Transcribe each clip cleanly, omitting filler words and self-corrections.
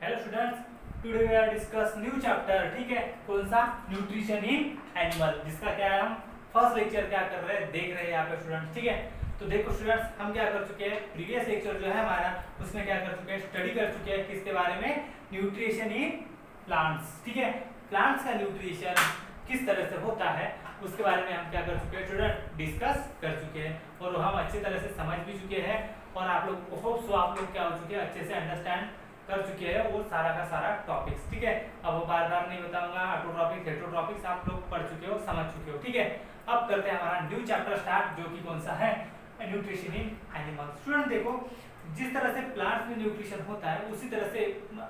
Hello students, today we are discuss new chapter. ठीक है, कौन सा? न्यूट्रिशन इन एनिमल, जिसका क्या है हम फर्स्ट लेक्चर क्या कर रहे हैं, देख रहे हैं यहाँ पे स्टूडेंट्स। ठीक है, तो देखो स्टूडेंट्स, हम क्या कर चुके हैं, प्रीवियस लेक्चर जो है हमारा उसमें क्या कर चुके हैं, स्टडी कर चुके हैं किसके बारे में, न्यूट्रिशन इन प्लांट्स। ठीक है, प्लांट्स का न्यूट्रिशन किस तरह से होता है उसके बारे में हम क्या कर चुके हैं स्टूडेंट, डिस्कस कर चुके हैं और हम अच्छी तरह से समझ भी चुके हैं और आप लोग होप सो आप लोग क्या हो चुके हैं, अच्छे से अंडरस्टैंड कर चुके हैं वो सारा का सारा टॉपिक्स। ठीक है, अब वो बार बार नहीं बताऊंगा, ऑटोट्रॉपिक हेटेरोट्रॉपिक्स आप लोग पढ़ चुके हो, समझ चुके हो। ठीक है, अब करते हैं हमारा न्यू चैप्टर स्टार्ट, जो कि कौन सा है, न्यूट्रिशन इन एनिमल्स। स्टूडेंट देखो, जिस तरह से प्लांट्स में न्यूट्रिशन होता है उसी तरह से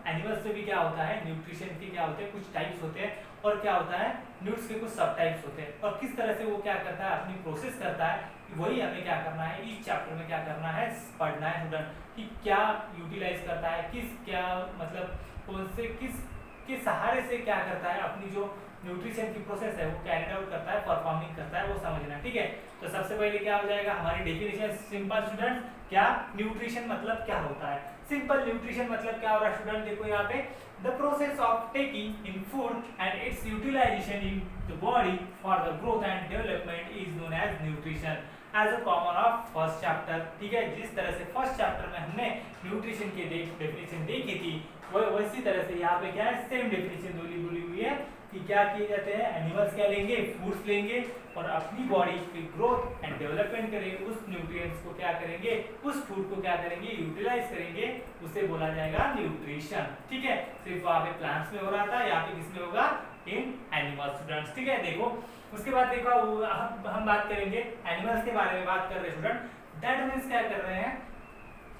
एनिमल्स में भी क्या होता है, न्यूट्रिशन के क्या होते हैं, कुछ टाइप्स होते हैं और क्या होता है, न्यूट्स के कुछ सब टाइप्स होते हैं और किस तरह से वो क्या करता है, अपनी प्रोसेस करता है, वही हमें क्या करना है, इस चैप्टर में क्या करना है, पढ़ना है स्टूडेंट, कि क्या यूटिलाइज करता है, किस क्या मतलब कौन से किस के सहारे से क्या करता है, अपनी जो न्यूट्रिशन की प्रोसेस है वो कैरी आउट करता है, परफॉर्मिंग करता है, वो समझना। ठीक है, तो सबसे पहले क्या हो जाएगा हमारी डेफिनेशन, सिंपल स्टूडेंट, क्या न्यूट्रिशन मतलब क्या होता है। सिंपल न्यूट्रिशन मतलब क्या हो रहा है स्टूडेंट, देखो यहाँ पे, the process of taking in food and its utilization in the body for the growth and development is known as nutrition as a common of first chapter. ठीक है, जिस तरह से फर्स्ट चैप्टर में हमने न्यूट्रिशन की डेफिनेशन देखी थी, वैसी तरह से यहाँ पे क्या है, सेम डेफिनेशन बोली हुई है कि क्या किए जाते हैं, एनिमल्स क्या लेंगे, फूड्स लेंगे और अपनी बॉडी की ग्रोथ एंड डेवलपमेंट करेंगे, उस न्यूट्रिएंट्स को क्या करेंगे, उस फूड को क्या करेंगे, यूटिलाइज करेंगे, उसे बोला जाएगा न्यूट्रिशन। ठीक है, सिर्फ वहाँ पे प्लांट्स में हो रहा था, यहाँ पे किसमें होगा, इन एनिमल्स स्टूडेंट्स। ठीक है, देखो उसके बाद देखो हम बात करेंगे एनिमल्स के बारे में, बात कर रहे हैं स्टूडेंट, दैट मीन्स क्या कर रहे हैं,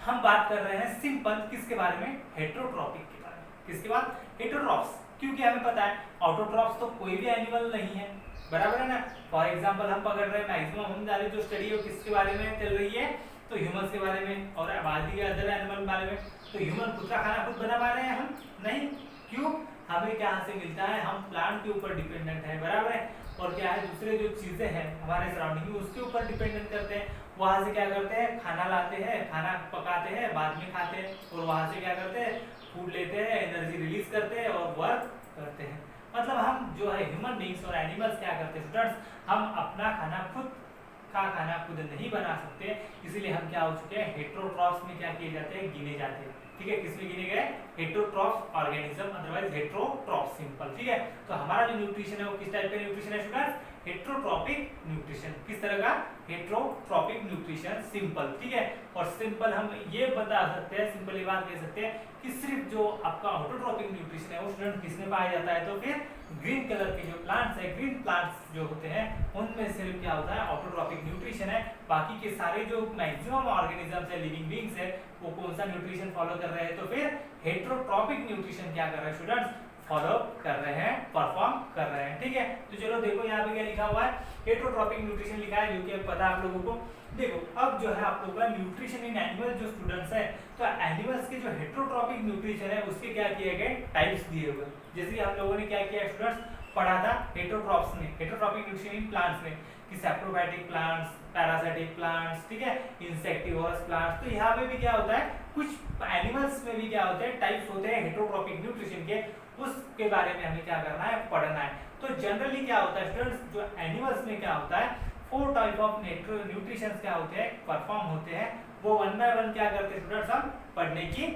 हम बात कर रहे हैं सिंपल किसके बारे में, हेटेरोट्रॉपिक के बारे में। किसके बाद, हेटेरोट्रॉप्स, क्योंकि हमें पता है ऑटोट्रॉप्स तो कोई भी एनिमल नहीं है, बराबर है ना। फॉर एग्जांपल हम पकड़ रहे हैं, मैक्सिमम हम जाने जो स्टडी है किसके बारे में चल रही है, तो ह्यूमंस के बारे में और बाकी के अदर एनिमल के बारे में। तो ह्यूमन खुद का खाना खुद बना पा रहे हैं हम नहीं, क्यों, हमें क्या से मिलता है, हम प्लांट के ऊपर डिपेंडेंट है, बराबर है, और क्या है, दूसरे जो चीजें हैं हमारे सराउंडिंग में उसके ऊपर डिपेंडेंट करते हैं, वहां से क्या करते हैं, खाना लाते हैं, खाना पकाते हैं, बाद में खाते हैं और वहां से क्या करते हैं, फूड लेते हैं, एनर्जी रिलीज करते हैं और वर्क करते हैं। मतलब हम जो है ह्यूमन बींग्स और एनिमल्स क्या करते हैं स्टूडेंट्स, हम अपना खाना खुद नहीं बना सकते, इसीलिए हम क्या हो चुके हैं, हेटेरोट्रॉप्स में क्या किए जाते हैं, गिने जाते हैं। ठीक है, किसमें गिने गए, heterotrophs organism, otherwise heterotrophs simple. ठीक है, तो हमारा जो न्यूट्रिशन है वो किस टाइप का न्यूट्रिशन है स्टूडेंट्स, हेटेरोट्रॉपिक न्यूट्रिशन। किस तरह का, हेटेरोट्रॉपिक न्यूट्रिशन सिंपल। ठीक है, और सिंपल हम ये बता सकते हैं, सिंपल ये बात कह सकते हैं कि सिर्फ जो आपका ऑटोट्रॉपिक न्यूट्रिशन है वो स्टूडेंट किसमें पाया जाता है, तो फिर ग्रीन कलर के जो प्लांट्स है, ग्रीन प्लांट्स जो होते हैं उनमें सिर्फ क्या होता है, ऑटोट्रॉपिक न्यूट्रिशन है। बाकी के सारे जो मैक्सिमम ऑर्गेनिजम्स है, लिविंग बीइंग्स है, वो कौन सा न्यूट्रिशन फॉलो कर रहे हैं, तो फिर हेटेरोट्रॉपिक न्यूट्रिशन क्या कर रहे हैं स्टूडेंट्स, फॉलो कर रहे हैं, परफॉर्म कर रहे हैं। ठीक है, तो चलो देखो यहाँ पे क्या लिखा हुआ है, हेटेरोट्रॉपिक न्यूट्रिशन लिखा है, जो कि पता है आप लोगों को। देखो अब जो है आप लोगों का न्यूट्रिशन इन एनिमल जो स्टूडेंट्स है, तो एनिमल्स के जो हेटेरोट्रॉपिक न्यूट्रिशन है उसके क्या किए गए, टाइप्स दिए हुए, जैसे कि हम लोगों ने क्या किया स्टूडेंट्स, पढ़ा था हेटेरोट्रॉप्स में, हेटेरोट्रॉपिक न्यूट्रिशन इन प्लांट्स में, कि सैप्रोफाइटिक प्लांट्स, पैरासाइटिक प्लांट्स, ठीक है, इंसेक्टिवोरस प्लांट्स। तो यहाँ पे भी क्या होता है, कुछ एनिमल्स में भी क्या होते हैं, टाइप्स होते हैं हेटेरोट्रॉपिक न्यूट्रिशन के, उसके बारे में हमें क्या करना है, पढ़ना है। तो जनरली क्या होता है स्टूडेंट्स, जो एनिमल्स में क्या होता है, 4 टाइप ऑफ न्यूट्रिशन क्या होते हैं, परफॉर्म होते हैं, वो वन बाय वन क्या करते हैं स्टूडेंट्स, हम पढ़ने की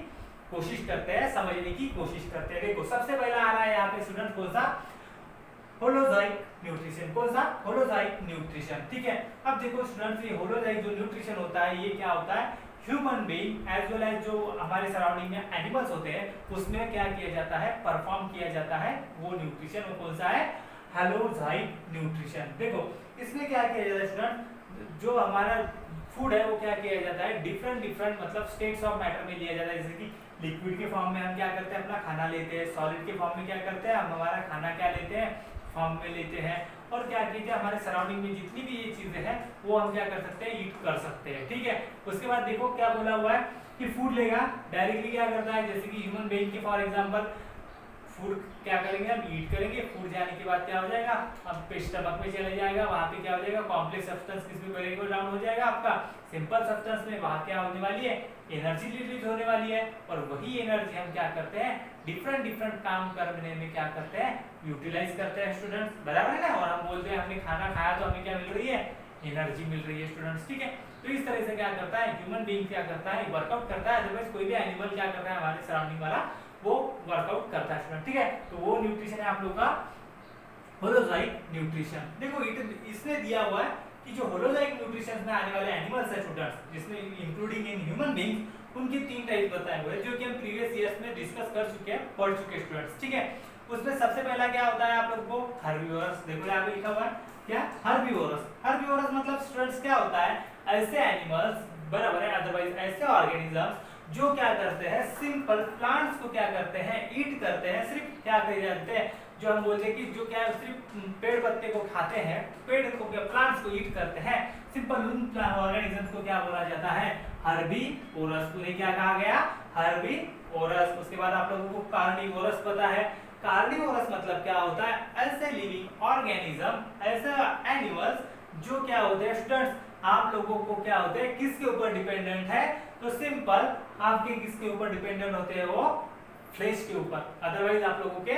कोशिश करते हैं, समझने की कोशिश करते हैं। देखो सबसे पहला आ रहा है यहाँ पे स्टूडेंट कौन सा, होलोजाइक न्यूट्रिशन। कौन सा, होलोजाइक न्यूट्रिशन। ठीक है, अब देखो स्टूडेंट्स, ये होलोजाइक जो न्यूट्रिशन होता है ये क्या होता है, human being as well as जो हमारे सराउंडिंग में एनिमल्स होते हैं उसमें क्या किया जाता है, परफॉर्म किया जाता है वो न्यूट्रिशन, वो कौन सा है, होलोजाइक न्यूट्रिशन। देखो इसमें क्या किया जाता है स्टूडेंट, जो हमारा फूड है वो क्या किया जाता है, डिफरेंट मतलब स्टेट्स ऑफ मैटर में लिया जाता है, जैसे कि लिक्विड के फॉर्म में हम क्या करते हैं, अपना खाना लेते हैं, सॉलिड के फॉर्म में क्या करते हैं, हम हमारा खाना क्या लेते हैं, फॉर्म में लेते हैं, और क्या कीजिए हमारे सराउंडिंग में जितनी भी ये चीजें हैं वो हम क्या कर सकते हैं, ईट कर सकते हैं। ठीक है, उसके बाद देखो क्या बोला हुआ है कि फूड लेगा, डायरेक्टली क्या करता है, जैसे कि ह्यूमन बीइंग के फॉर एग्जांपल फूड क्या करेंगे, हम ईट करेंगे, फूड जाने के बाद क्या हो जाएगा, अब स्टमक में चले जाएगा, वहां पे क्या हो जाएगा, कॉम्प्लेक्स सब्सटेंस किसमें ब्रेक डाउन हो जाएगा आपका सिंपल सब्सटेंस में, वहां क्या होने वाली है, एनर्जी रिलीज होने वाली है, और वही एनर्जी हम क्या करते हैं, डिफरेंट डिफरेंट काम करने में क्या करते हैं, यूटिलाइज करते हैं स्टूडेंट्स, बराबर है ना। और हम बोलते हैं हमने खाना खाया तो हमें क्या मिल रही है, एनर्जी मिल रही है स्टूडेंट्स, ठीक है। तो इस तरह से क्या करता है ह्यूमन बीइंग, क्या करता है वर्कआउट करता है, अदरवाइज कोई भी एनिमल क्या कर रहा है हमारे सराउंडिंग वाला वो वर्कआउट करता है स्टूडेंट, ठीक है। तो वो न्यूट्रिशन है आप लोग का होलोजाइक न्यूट्रिशन। देखो इसमें दिया हुआ है कि जो होलोजाइक न्यूट्रिशन में आने वाले एनिमल्स है स्टूडेंट्स, जिसमें इंक्लूडिंग इन ह्यूमन बीइंग्स, उनके 3 टाइप बताए हुए हैं जो कि हम प्रीवियस ईयर्स में डिस्कस कर चुके हैं, पढ़ चुके स्टूडेंट्स, ठीक है। उसमें सबसे पहला क्या होता है आप लोगों को, हर्बीवोरस। देखो यहाँ पे लिखा हुआ है क्या, हर्बीवोरस। हर्बीवोरस मतलब स्टूडेंट्स क्या होता है, ऐसे एनिमल्स, बराबर है, अदरवाइज ऐसे ऑर्गेनिजम्स जो क्या करते हैं, सिंपल प्लांट्स को क्या करते हैं, ईट करते हैं, सिर्फ क्या कर जाते हैं, जो हम बोलते हैं कि जो क्या सिर्फ पेड़ पत्ते को खाते हैं, पेड़ को क्या प्लांट्स को ईट करते हैं, सिंपल उन ऑर्गेनिजम्स को क्या बोला जाता है, हर्बीवोरस। उन्हें क्या कहा गया, हर्बीवोरस। उसके बाद आप लोगों को कार्निवोरस पता है। कार्निवोरस मतलब क्या होता है, ऐसे लिविंग ऑर्गेनिज्म, ऐसे एनिमल्स जो क्या होते हैं स्टूडेंट्स, आप लोगों को क्या होते हैं, किसके ऊपर डिपेंडेंट है, तो सिंपल आपके किसके ऊपर डिपेंडेंट होते हैं, वो फ्लेश के ऊपर, अदरवाइज आप लोगों के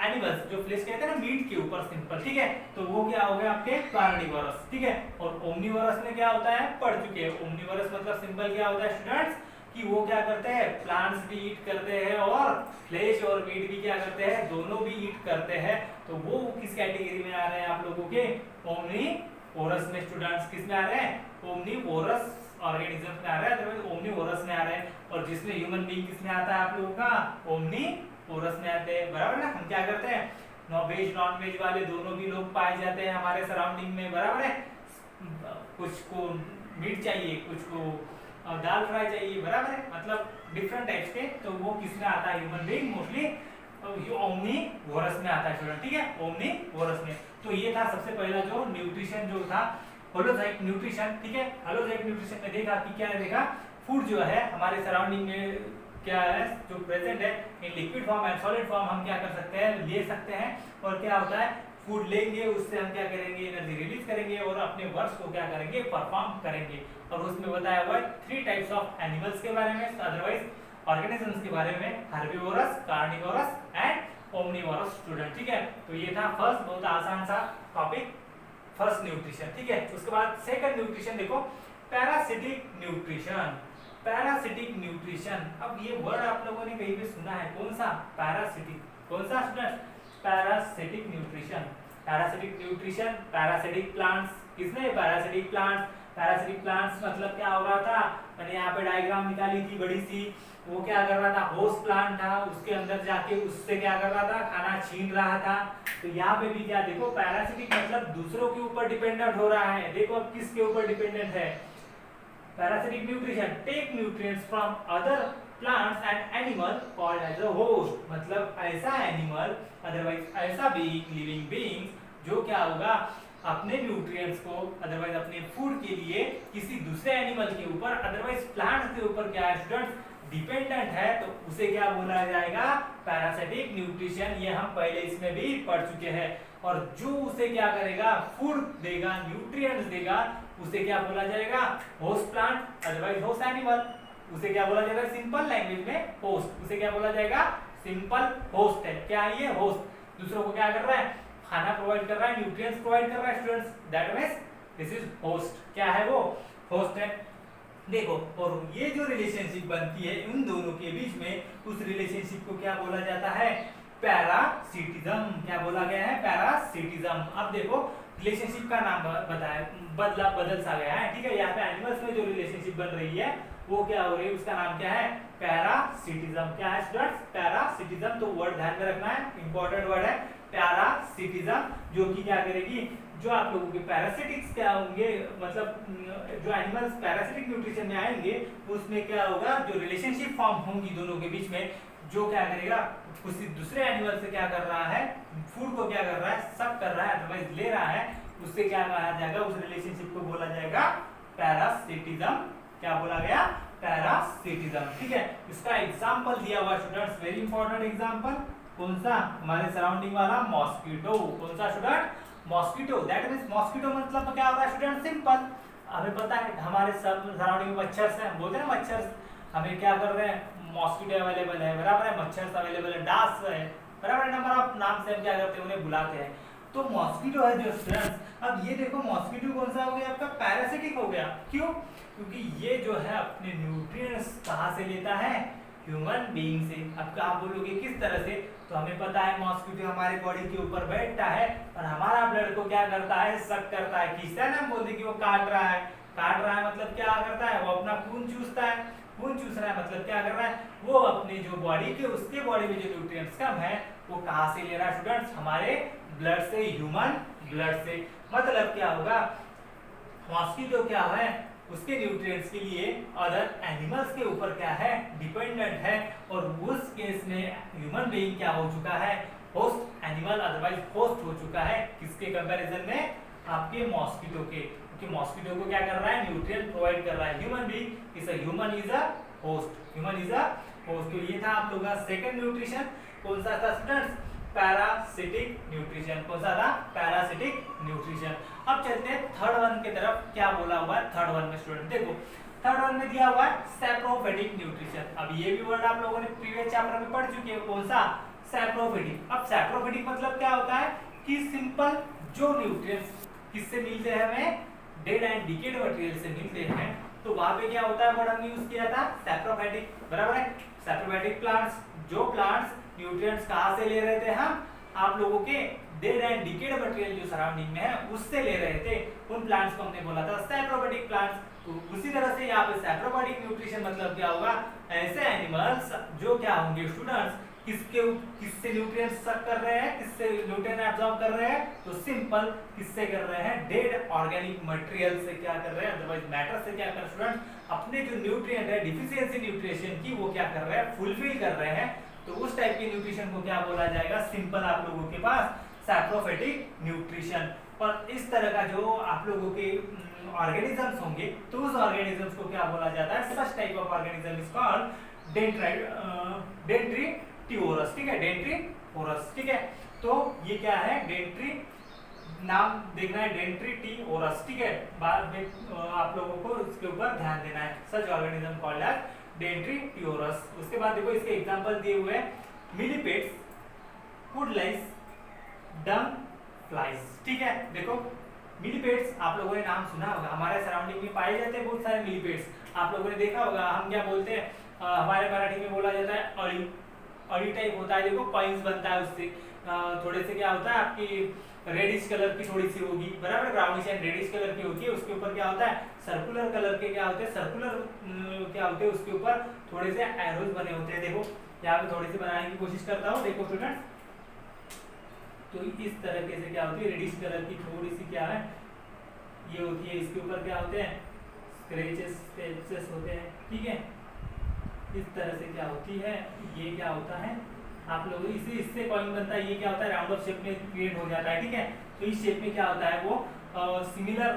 एनिमल्स जो फ्लेश कहते हैं ना, मीट के ऊपर, सिंपल, ठीक है। तो वो क्या हो गया आपके कार्निवोरस, ठीक है। और ओमनिवोरस में क्या होता है, पढ़ चुके हैं। ओमनिवोरस मतलब सिंपल क्या होता है स्टूडेंट्स, कि वो क्या करते हैं, प्लांट्स भी ईट करते हैं और फ्लेश और मीट भी क्या करते हैं, दोनों भी ईट करते हैं। तो वो किस कैटेगरी में आ रहे हैं आप लोगों के, ओमनिवोरस में स्टूडेंट्स, किस में आ रहे हैं, ओमनिवोरस ऑर्गेनिज्म में आ रहा है, अदरवाइज ओमनिवोरस में आ रहे हैं। और जिसमें ह्यूमन बीइंग किस में आता है आप लोगों का, ओमनिवोरस में आते हैं, बराबर ना। हम क्या करते हैं, वेज नॉन वेज वाले दोनों भी लोग पाए जाते हैं हमारे सराउंडिंग में, बराबर है। कुछ को मीट चाहिए, कुछ को दाल फ्राई चाहिए, बराबर है, मतलब डिफरेंट टाइप्स के। तो वो किस में आता है, ह्यूमन बीइंग मोस्टली ओमनिवोरस में आता है स्टूडेंट, ठीक है, ओमनिवोरस में। तो ये था सबसे पहला जो न्यूट्रिशन जो था, होलोजाइक न्यूट्रिशन, ठीक है। होलोजाइक न्यूट्रिशन में देखा कि क्या है, देखा फूड जो है हमारे सराउंडिंग में क्या है, जो प्रेजेंट है in liquid form and solid form, हम क्या कर सकते हैं, ले सकते हैं। और क्या होता है, फूड लेंगे, उससे हम क्या करेंगे, एनर्जी रिलीज करेंगे और अपने वर्क्स को क्या करेंगे, परफॉर्म करेंगे। और उसमें बताया हुआ है 3 टाइप्स ऑफ एनिमल्स के बारे में, अदरवाइज ऑर्गेनिजम्स के बारे में, herbivorous, carnivorous and omnivorous student, ठीक है। तो ये था फर्स्ट, बहुत आसान सा टॉपिक, फर्स्ट न्यूट्रिशन, ठीक है। उसके बाद सेकंड न्यूट्रिशन देखो, पैरासिटिक न्यूट्रिशन। पैरासिटिक न्यूट्रिशन, अब ये वर्ड आप लोगों ने कहीं पे सुना है, कौन सा, पैरासिटिक, कौन सा student, parasitic nutrition. Parasitic nutrition, parasitic plants, किसने, पैरासिटिक प्लांट्स। पैरासिटिक प्लांट्स मतलब क्या हो रहा था, मैंने यहाँ पे डायग्राम निकाली थी बड़ी सी, वो क्या कर रहा था, होस्ट प्लांट था, उसके अंदर जाके उससे क्या कर रहा था, खाना छीन रहा था। तो यहाँ पे भी क्या देखो, पैरासिटिक मतलब दूसरों के ऊपर डिपेंडेंट हो रहा है। देखो अब किसके ऊपर डिपेंडेंट है, parasitic nutrition, take nutrients from other plants and animal called as a host, मतलब ऐसा एनिमल, अदरवाइज ऐसा बीइंग, लिविंग बीइंग जो क्या होगा, अपने न्यूट्रिएंट्स को, अदरवाइज अपने फूड के लिए किसी दूसरे एनिमल के ऊपर, अदरवाइज प्लांट्स के ऊपर क्या है स्टूडेंट्स, डिपेंडेंट है, तो उसे क्या बोला जाएगा, पैरासिटिक न्यूट्रिशन। ये हम पहले इसमें भी पढ़ चुके हैं। और जो उसे क्या करेगा, फूड देगा, न्यूट्रिएंट्स देगा, उसे क्या बोला जाएगा, host plant, otherwise host animal. उसे क्या बोला जाएगा, सिंपल लैंग्वेज में होस्ट, उसे क्या बोला जाएगा, सिंपल होस्ट है। क्या है ये, होस्ट, दूसरों को क्या कर रहा है, खाना प्रोवाइड कर रहा है, न्यूट्रिएंट्स प्रोवाइड कर रहा है students, that means this is host. क्या है वो, होस्ट है। देखो, और ये जो रिलेशनशिप बनती है उन दोनों के बीच में, उस रिलेशनशिप को क्या बोला जाता है, पैरासिटिज्म। क्या बोला गया है, पैरासिटिज्म। अब देखो रिलेशनशिप का नाम बताया, बदल सा गया है, ठीक है। यहाँ पे एनिमल्स में जो रिलेशनशिप बन रही है वो क्या हो रही है, उसका नाम क्या है, पैरासिटिज्म। क्या है स्टूडेंट्स, पैरासिटिज्म। तो वर्ड ध्यान में रखना है, इंपॉर्टेंट वर्ड है पैरासिटिज्म, जो कि क्या करेगी, जो आप लोगों के पैरासिटिक्स क्या होंगे, मतलब जो एनिमल्स पैरासिटिक न्यूट्रिशन में आएंगे, उसमें क्या होगा, जो रिलेशनशिप फॉर्म होंगी दोनों के बीच में, जो क्या करेगा, किसी दूसरे एनिमल से क्या कर रहा है, फूड को क्या कर रहा है, सब कर रहा है, अदरवाइज ले रहा है, उससे क्या कहा जाएगा, उस रिलेशनशिप को बोला जाएगा पैरासिटिज्म। क्या बोला गया, पैरासिटिज्म, ठीक है। इसका एग्जांपल दिया हुआ स्टूडेंट्स, वेरी इंपॉर्टेंट एग्जांपल, कौन सा, हमारे सराउंडिंग वाला मॉस्किटो। कौन सा student, mosquito. That means mosquito मतलब तो क्या होता है स्टूडेंट, सिंपल। हमें पता है हमारे सब सराउंडिंग में मच्छर से, हम बोलते हैं ना मच्छर, हमें क्या कर रहे हैं, मॉस्किटो अवेलेबल है, बराबर है, मच्छर अवेलेबल है, डास है, बराबर है, नंबर ऑफ नाम से हम क्या करते हैं उन्हें बुलाते हैं। तो मॉस्किटो है जो स्टूडेंट्स। अब ये देखो मॉस्किटो कौन सा हो गया आपका, पैरासिटिक हो गया। क्यों, क्योंकि ये जो है अपने न्यूट्रिएंट्स कहाँ से लेता है, ह्यूमन बीइंग से। अब आप बोलोगे किस तरह से, तो हमें पता है मॉस्किटो हमारे बॉडी के ऊपर बैठता है और हमारा ब्लड को क्या करता है, सक करता है, खींचता है ना, हम बोलते हैं कि वो काट रहा है। काट रहा है मतलब क्या करता है, वो अपना खून चूसता है। खून चूस रहा है मतलब क्या कर रहा है, वो अपने जो बॉडी के, उसके बॉडी में जो न्यूट्रिएंट्स कम है वो कहाँ से ले रहा है स्टूडेंट्स, हमारे ब्लड से, ह्यूमन ब्लड से। मतलब क्या होगा, मॉस्किटो क्या है, उसके न्यूट्रिएंट्स के लिए अदर एनिमल्स के ऊपर क्या है, डिपेंडेंट है। और उस केस में ह्यूमन बीइंग क्या हो चुका है, होस्ट एनिमल, अदरवाइज होस्ट हो चुका है। किसके कंपैरिजन में, आपके मॉस्किटो के। क्योंकि मॉस्किटो को क्या कर रहा है, न्यूट्रिएंट प्रोवाइड कर रहा है। Human being is a human is a host, human is a host. तो ये था आप लोगों का सेकंड न्यूट्रिशन। कौन सा था स्टूडेंट्स, पैरासिटिक न्यूट्रिशन। कौन सा था, पैरासिटिक न्यूट्रिशन। अब चलते हैं थर्ड वन की तरफ। क्या बोला हुआ है थर्ड वन में स्टूडेंट, देखो थर्ड वन में दिया हुआ है सैप्रोफिटिक न्यूट्रिशन। अब ये भी वर्ड आप लोगों ने प्रीवियस चैप्टर में पढ़ चुके हो, कौन सा, सैप्रोफिटिक। अब सैप्रोफिटिक मतलब क्या होता है कि सिंपल जो न्यूट्रिएंट्स किससे मिलते हैं, हमें डेड एंड डिकेड मटेरियल से मिलते हैं। तो वहां पे क्या होता है, वर्ड हमने यूज किया था सैप्रोफाइटिक, बराबर है। सैप्रोफाइटिक प्लांट्स, जो प्लांट्स न्यूट्रिएंट्स कहां से ले रहे थे, हम आप लोगों के डेड एंड डिकेड मटेरियल जो सराउंडिंग में है उससे ले रहे थे, उन प्लांट्स को हमने बोला था सैप्रोफाइटिक प्लांट्स। तो उसी तरह से यहाँ पे सैप्रोफाइटिक न्यूट्रिशन मतलब क्या होगा, ऐसे एनिमल्स जो क्या होंगे स्टूडेंट्स, किससे न्यूट्रिएंट्स सक कर रहे हैं, किससे न्यूट्रिएंट एब्जॉर्ब कर रहे हैं, तो सिंपल किससे कर रहे हैं, डेड ऑर्गेनिक मटेरियल से क्या कर रहे हैं, अदरवाइज मैटर से क्या कर रहे हैं स्टूडेंट, अपने जो न्यूट्रिएंट है डिफिशियंसी न्यूट्रिशन की वो क्या कर रहे हैं, फुलफिल कर रहे हैं। तो उस टाइप के न्यूट्रिशन को क्या बोला जाएगा, सिंपल आप लोगों के पास सैप्रोफिटिक न्यूट्रिशन। और इस तरह का जो आप लोगों के ऑर्गेनिजम्स होंगे तो उस ऑर्गेनिजम्स को क्या बोला जाता है, such type of organism is called detritivorous. ठीक है, डेंट्रीटिओरस। ठीक है, तो ये क्या है, डेंट्री, नाम देखना है डेंट्रीटिओरस। ठीक है, बाद में आप लोगों को इसके ऊपर ध्यान देना है, सच ऑर्गेनिज्म कॉल्ड एज डेंट्रीटिओरस। उसके बाद देखो इसके एग्जांपल दिए हुए हैं, millipedes, would lyase, Dang flies. ठीक है, देखो मिलीपेड्स आप लोगों ने नाम सुना होगा, हमारे सराउंडिंग में पाए जाते हैं बहुत सारे मिलीपेड्स। आप लोगों ने देखा होगा, हम क्या बोलते हैं, हमारे मराठी में बोला जाता है अड़ी, अड़ी टाइप होता है, देखो कॉइन्स बनता है उससे। थोड़े से क्या होता है, आपकी रेडिश कलर की थोड़ी सी होगी, बराबर, ब्राउनिश एंड रेडिश कलर की होती है। उसके ऊपर क्या होता है, सर्कुलर कलर के क्या होते हैं, सर्कुलर क्या होते हैं, उसके ऊपर थोड़े से एरोज बने होते हैं। देखो यहाँ पे थोड़ी सी बनाने की कोशिश करता हूँ, देखो स्टूडेंट्स, तो इस तरीके से क्या होती है, रेडिश कलर की थोड़ी सी क्या है ये होती है, इसके ऊपर क्या होते हैं, स्क्रैचेस, स्क्रैचेस होते हैं। ठीक है, इस तरह से क्या होती है, ये क्या होता है, आप लोग इससे कॉइन बनता है, ये क्या होता है, राउंड ऑफ शेप में क्रिएट हो जाता है। ठीक है, तो इस शेप में क्या होता है, वो सिमिलर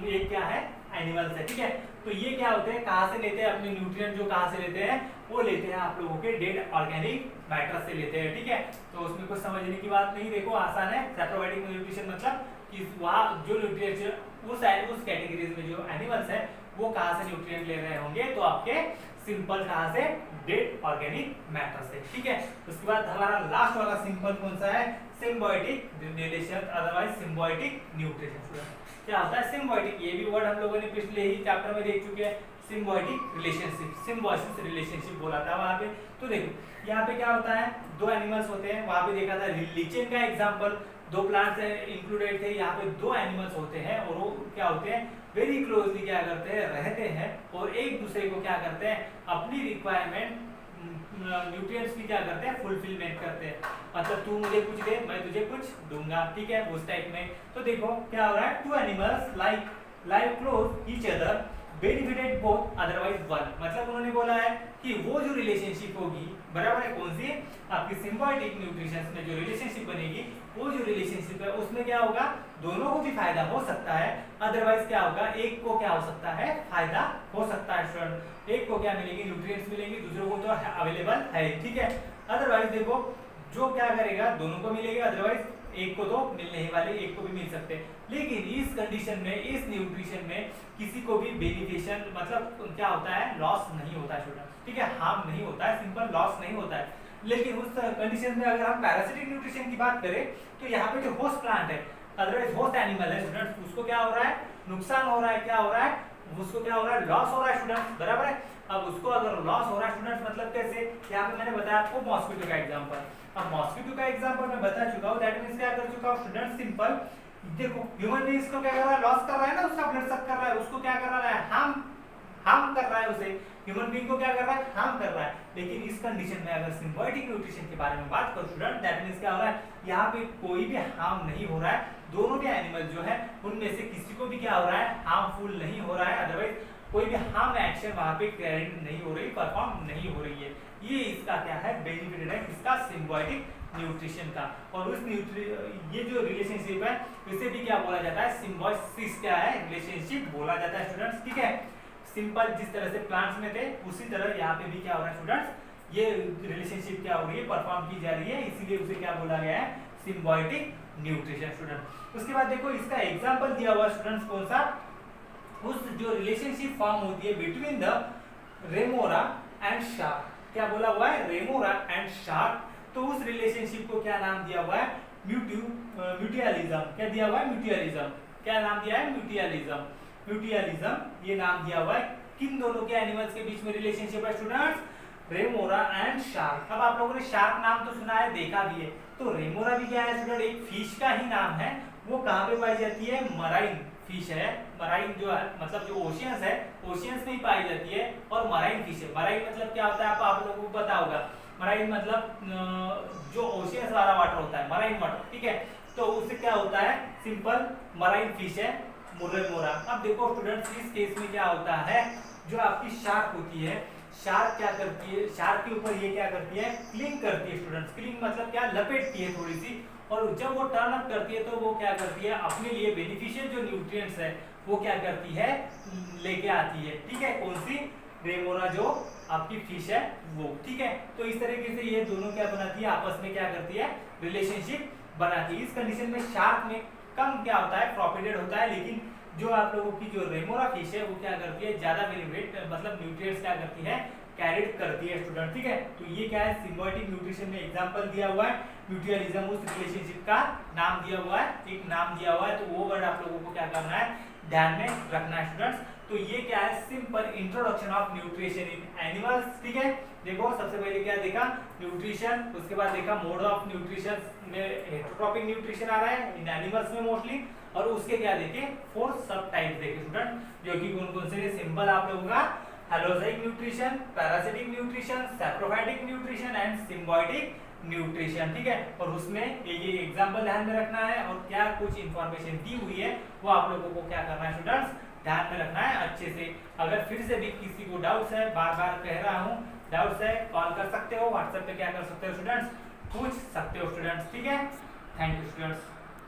एक क्या है, एनिमल्स है। ठीक है, तो ये क्या होते हैं, कहाँ से लेते हैं अपने न्यूट्रिएंट, जो कहाँ से लेते हैं, वो लेते हैं आप लोगों के डेड ऑर्गेनिक मैटर से लेते हैं। ठीक है, तो उसमें कुछ समझने की बात नहीं, देखो आसान है। सैप्रोफाइटिक न्यूट्रिशन मतलब कि वहाँ जो न्यूट्रिएंट्स उस कैटेगरीज में जो एनिमल्स है वो कहाँ से न्यूट्रिएंट ले रहे होंगे, तो आपके सिंपल कहाँ से, डेड ऑर्गेनिक मैटर से। ठीक है, उसके बाद हमारा लास्ट वाला सिंपल कौन सा है, symbiotic relation, otherwise symbiotic nutrition. क्या होता है सिम्बायोटिक, ये भी वर्ड हम लोगों ने पिछले ही चैप्टर में देख चुके हैं, सिम्बायोटिक रिलेशनशिप, सिम्बायोसिस रिलेशनशिप बोला था वहां पे। तो देखो यहाँ पे क्या होता है, दो एनिमल्स होते हैं, वहां पे देखा था लिचेन का एग्जांपल, दो प्लांट्स इंक्लूडेड थे, यहाँ पे दो एनिमल्स होते हैं और वो क्या होते हैं, वेरी क्लोजली क्या करते हैं, रहते हैं और एक दूसरे को क्या करते हैं, अपनी रिक्वायरमेंट न्यूट्रिएंट्स की क्या करते हैं, फुलफिलमेंट करते हैं। मतलब तू मुझे कुछ दे, मैं तुझे कुछ दूंगा। ठीक है, उस टाइप में। तो देखो क्या हो रहा है, two animals like close each other, benefited both otherwise one. मतलब उन्होंने बोला है कि वो जो रिलेशनशिप होगी, बराबर है, कौन सी, आपकी सिम्बायोटिक न्यूट्रिशन में जो रिलेशनशिप बनेगी, वो जो रिलेशनशिप है उसमें क्या होगा, दोनों को भी फायदा हो सकता है, अदरवाइज क्या होगा, एक को क्या हो सकता है, फायदा हो सकता है स्टूडेंट। एक को क्या मिलेगी, न्यूट्रिएंट्स मिलेंगे, दूसरों को तो अवेलेबल है। ठीक है, अदरवाइज देखो जो क्या करेगा, दोनों को मिलेगा, अदरवाइज एक को तो मिलने ही वाले, एक को भी मिल सकते हैं। लेकिन इस कंडीशन में, इस न्यूट्रिशन में किसी को भी बेनिफिशियल मतलब क्या होता है, लॉस नहीं होता है स्टूडेंट, ठीक है, हार्म नहीं होता है, सिंपल लॉस नहीं होता है। लेकिन उस कंडीशन में अगर हम पैरासिटिक न्यूट्रिशन की बात करें तो यहाँ पे जो होस्ट प्लांट है, अदरवाइज होस्ट एनिमल है स्टूडेंट्स, उसको क्या हो रहा है, नुकसान हो रहा है, क्या हो रहा है, उसको क्या हो रहा है, लॉस हो रहा है स्टूडेंट्स, बराबर है। अब उसको अगर लॉस हो रहा है स्टूडेंट्स, मतलब कैसे, यहाँ पे मैंने बताया आपको मॉस्किटो का एग्जांपल। अब मॉस्किटो का एग्जांपल मैं बता चुका हूँ, दैट मींस क्या कर चुका हूँ स्टूडेंट्स, सिंपल देखो ह्यूमन बीइंग्स को क्या कर रहा है, लॉस कर रहा है ना, उसका ब्लड सक कर रहा है, उसको क्या कर रहा है, हार्म कर रहा है, उसे ह्यूमन बीइंग को क्या कर रहा है, हार्म कर रहा है। लेकिन इस कंडीशन में अगर सिम्बायोटिक न्यूट्रिशन के बारे में बात करो स्टूडेंट, दैट मींस क्या हो रहा है, यहाँ पे कोई भी हार्म नहीं हो रहा है, दोनों भी एनिमल जो है उनमें से किसी को भी क्या हो रहा है, हार्मफुल नहीं हो रहा है, अदरवाइज कोई भी हार्म एक्शन वहां पे कैरिड नहीं हो रही, परफॉर्म नहीं हो रही है। ये इसका क्या है, बेनिफिट है इसका सिम्बायोटिक न्यूट्रिशन का। और उस ये जो रिलेशनशिप है इसे भी क्या बोला जाता है, सिम्बायोसिस क्या है, रिलेशनशिप बोला जाता है स्टूडेंट्स, ठीक है। सिंपल जिस तरह से प्लांट्स में थे उसी तरह यहाँ पे भी क्या हो रहा है स्टूडेंट्स, ये रिलेशनशिप क्या हो रही है, परफॉर्म की जा रही है, इसीलिए उसे क्या बोला गया है, सिम्बायोटिक न्यूट्रिशन स्टूडेंट। उसके बाद देखो इसका एग्जांपल दिया हुआ स्टूडेंट्स कौन सा, उस जो रिलेशनशिप फॉर्म होती है between the remora and shark, क्या बोला हुआ है, रेमोरा एंड शार्क। तो उस रिलेशनशिप को क्या नाम दिया हुआ है, म्यूचुअलिज्म, क्या दिया हुआ है, म्यूचुअलिज्म, क्या नाम दिया है, म्यूचुअलिज्म, म्यूचुअलिज्म ये नाम दिया हुआ है। किन दोनों के एनिमल्स के बीच में रिलेशनशिप है स्टूडेंट्स, रेमोरा एंड शार्क। अब आप लोगों ने शार्क नाम तो सुना है, देखा भी है, तो रेमोरा भी क्या है स्टूडेंट, एक फिश का ही नाम है, वो कहाँ पे पाई जाती है, मराइन फिश है, मराइन जो है मतलब जो ओशियंस है, ओशियंस में ही पाई जाती है, और मराइन फिश है। मराइन मतलब क्या होता है, आप लोगों को पता होगा, मराइन मतलब जो ओशियंस वाला वाटर होता है, मराइन वाटर, ठीक है, तो उससे क्या होता है, सिंपल मराइन फिश है, रेमोरा। अब देखो स्टूडेंट्स इस केस में क्या होता है, जो आपकी शार्क होती है, शार्क क्या करती है, शार्क के ऊपर ये क्या करती है, क्लिंग करती है स्टूडेंट्स, क्लिंग मतलब क्या, लपेटती है थोड़ी सी, और जब वो टर्न अप करती है तो वो क्या करती है, अपने लिए बेनिफिशियल जो न्यूट्रिएंट्स है वो क्या करती है, लेके आती है, ठीक है, कौन सी, रेमोरा जो आपकी फिश है वो, ठीक है। तो इस तरीके से ये दोनों क्या बनाती है, आपस में क्या करती है, रिलेशनशिप बनाती है। इस कंडीशन में शार्क में कम क्या होता है, प्रॉफिटेड होता है, लेकिन जो आप लोगों की जो रेमोरा फिश है वो क्या करती है, ज्यादा बेनिफिट मतलब न्यूट्रिएंट्स क्या करती है, कैरिड करती है स्टूडेंट, ठीक है। तो ये क्या है, सिम्बायोटिक न्यूट्रिशन में एग्जांपल दिया हुआ है, म्यूचुअलिज्म उस रिलेशनशिप का नाम दिया हुआ है, एक नाम दिया हुआ है, तो वो वर्ड आप लोगों को क्या करना है, ध्यान में रखना है स्टूडेंट्स। तो ये क्या है, simple introduction of nutrition in animals, ठीक है। देखो सबसे पहले क्या देखा, न्यूट्रिशन, उसके बाद देखा मोड ऑफ न्यूट्रिशन में हेटेरोट्रॉपिक न्यूट्रिशन आ रहा है इन एनिमल्स में मोस्टली, और उसके क्या देखे, 4 सब टाइप देखे स्टूडेंट, जो कि कौन कौन से, सिंपल आप लोगों का holozoic nutrition, parasitic nutrition, saprophytic nutrition and symbiotic nutrition, ठीक है। और उसमें ये एग्जांपल ध्यान में रखना है, और क्या कुछ इंफॉर्मेशन दी हुई है वो आप लोगों को क्या करना है स्टूडेंट्स, ध्यान में रखना है अच्छे से। अगर फिर से भी किसी को डाउट्स है, बार बार कह रहा हूँ, डाउट्स है कॉल कर सकते हो, व्हाट्सएप पे क्या कर सकते हो स्टूडेंट्स, पूछ सकते हो स्टूडेंट्स, ठीक है। Thank you students.